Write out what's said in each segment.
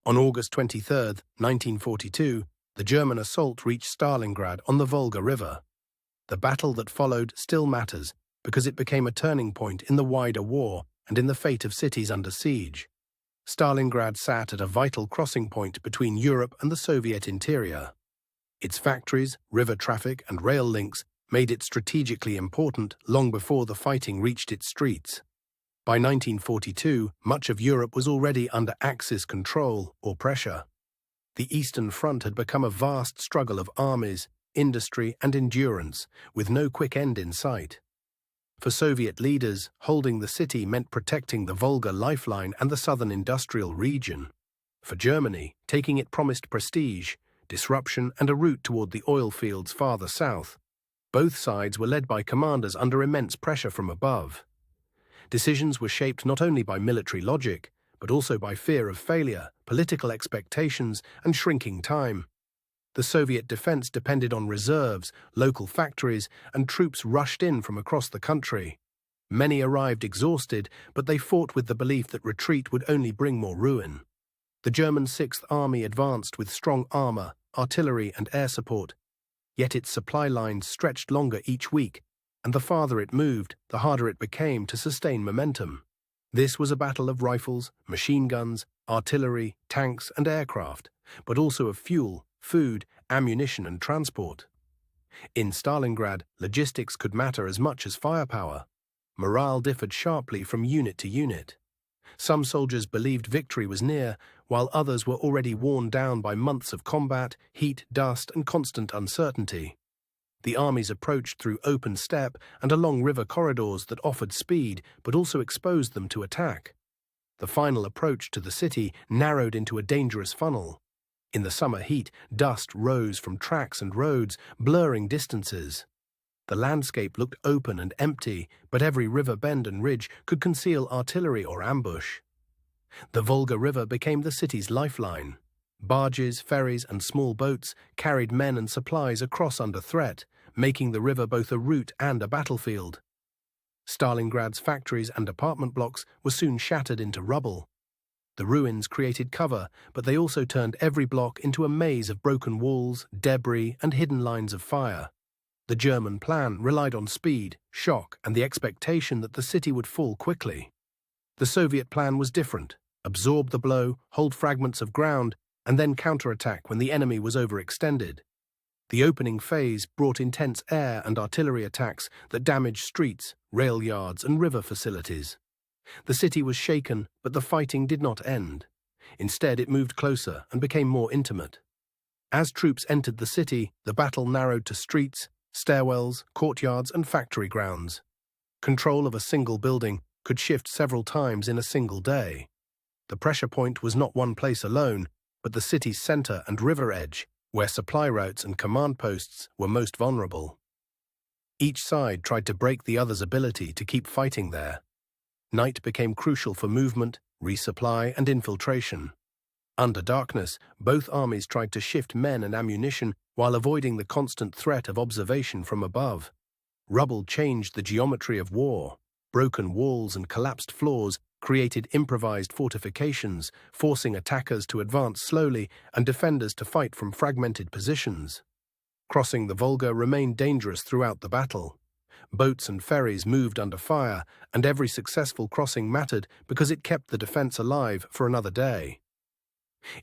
On August 23, 1942, the German assault reached Stalingrad on the Volga River. The battle that followed still matters because it became a turning point in the wider war and in the fate of cities under siege. Stalingrad sat at a vital crossing point between Europe and the Soviet interior. Its factories, river traffic, and rail links made it strategically important long before the fighting reached its streets. By 1942, much of Europe was already under Axis control or pressure. The Eastern Front had become a vast struggle of armies, industry, and endurance, with no quick end in sight. For Soviet leaders, holding the city meant protecting the Volga lifeline and the southern industrial region. For Germany, taking it promised prestige, disruption, and a route toward the oil fields farther south. Both sides were led by commanders under immense pressure from above. Decisions were shaped not only by military logic, but also by fear of failure, political expectations, and shrinking time. The Soviet defense depended on reserves, local factories, and troops rushed in from across the country. Many arrived exhausted, but they fought with the belief that retreat would only bring more ruin. The German Sixth Army advanced with strong armor, artillery, and air support. Yet its supply lines stretched longer each week, and the farther it moved, the harder it became to sustain momentum. This was a battle of rifles, machine guns, artillery, tanks, and aircraft, but also of fuel, food, ammunition, and transport. In Stalingrad, logistics could matter as much as firepower. Morale differed sharply from unit to unit. Some soldiers believed victory was near, while others were already worn down by months of combat, heat, dust, and constant uncertainty. The armies approached through open steppe and along river corridors that offered speed but also exposed them to attack. The final approach to the city narrowed into a dangerous funnel. In the summer heat, dust rose from tracks and roads, blurring distances. The landscape looked open and empty, but every river bend and ridge could conceal artillery or ambush. The Volga River became the city's lifeline. Barges, ferries, and small boats carried men and supplies across under threat, making the river both a route and a battlefield. Stalingrad's factories and apartment blocks were soon shattered into rubble. The ruins created cover, but they also turned every block into a maze of broken walls, debris, and hidden lines of fire. The German plan relied on speed, shock, and the expectation that the city would fall quickly. The Soviet plan was different: absorb the blow, hold fragments of ground, and then counterattack when the enemy was overextended. The opening phase brought intense air and artillery attacks that damaged streets, rail yards, and river facilities. The city was shaken, but the fighting did not end. Instead, it moved closer and became more intimate. As troops entered the city, the battle narrowed to streets, stairwells, courtyards, and factory grounds. Control of a single building could shift several times in a single day. The pressure point was not one place alone, but the city's center and river edge, where supply routes and command posts were most vulnerable. Each side tried to break the other's ability to keep fighting there. Night became crucial for movement, resupply, and infiltration. Under darkness, both armies tried to shift men and ammunition while avoiding the constant threat of observation from above. Rubble changed the geometry of war. Broken walls and collapsed floors created improvised fortifications, forcing attackers to advance slowly and defenders to fight from fragmented positions. Crossing the Volga remained dangerous throughout the battle. Boats and ferries moved under fire, and every successful crossing mattered because it kept the defense alive for another day.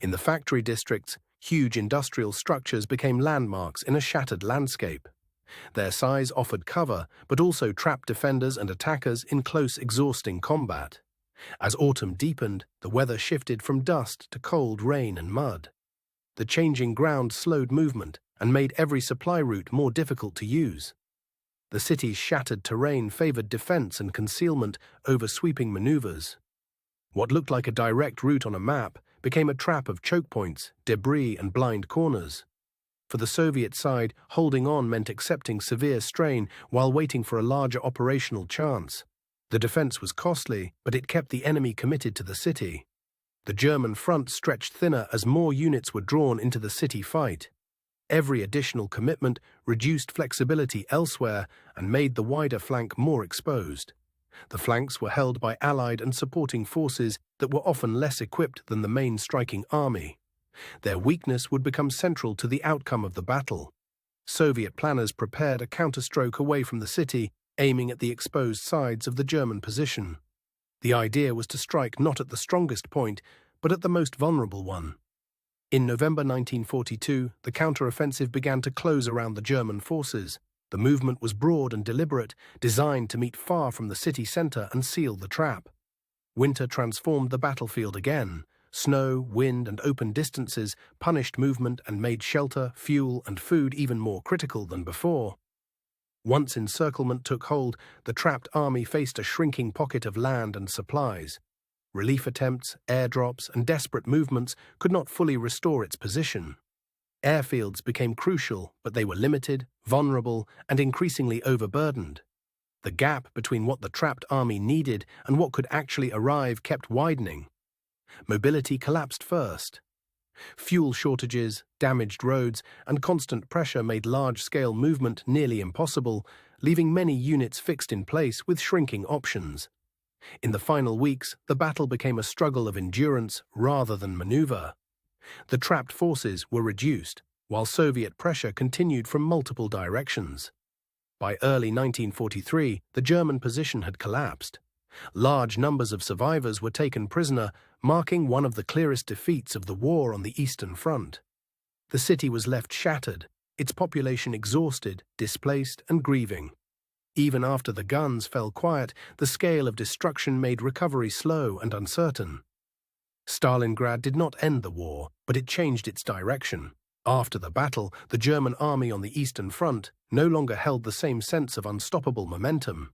In the factory districts, huge industrial structures became landmarks in a shattered landscape. Their size offered cover, but also trapped defenders and attackers in close, exhausting combat. As autumn deepened, the weather shifted from dust to cold rain and mud. The changing ground slowed movement and made every supply route more difficult to use. The city's shattered terrain favored defense and concealment over sweeping maneuvers. What looked like a direct route on a map became a trap of choke points, debris, and blind corners. For the Soviet side, holding on meant accepting severe strain while waiting for a larger operational chance. The defense was costly, but it kept the enemy committed to the city. The German front stretched thinner as more units were drawn into the city fight. Every additional commitment reduced flexibility elsewhere and made the wider flank more exposed. The flanks were held by Allied and supporting forces, that were often less equipped than the main striking army. Their weakness would become central to the outcome of the battle. Soviet planners prepared a counterstroke away from the city, aiming at the exposed sides of the German position. The idea was to strike not at the strongest point, but at the most vulnerable one. In November 1942, the counteroffensive began to close around the German forces. The movement was broad and deliberate, designed to meet far from the city centre and seal the trap. Winter transformed the battlefield again. Snow, wind, and open distances punished movement and made shelter, fuel, and food even more critical than before. Once encirclement took hold, the trapped army faced a shrinking pocket of land and supplies. Relief attempts, airdrops, and desperate movements could not fully restore its position. Airfields became crucial, but they were limited, vulnerable, and increasingly overburdened. The gap between what the trapped army needed and what could actually arrive kept widening. Mobility collapsed first. Fuel shortages, damaged roads, and constant pressure made large-scale movement nearly impossible, leaving many units fixed in place with shrinking options. In the final weeks, the battle became a struggle of endurance rather than maneuver. The trapped forces were reduced, while Soviet pressure continued from multiple directions. By early 1943, the German position had collapsed. Large numbers of survivors were taken prisoner, marking one of the clearest defeats of the war on the Eastern Front. The city was left shattered, its population exhausted, displaced, and grieving. Even after the guns fell quiet, the scale of destruction made recovery slow and uncertain. Stalingrad did not end the war, but it changed its direction. After the battle, the German army on the Eastern Front no longer held the same sense of unstoppable momentum.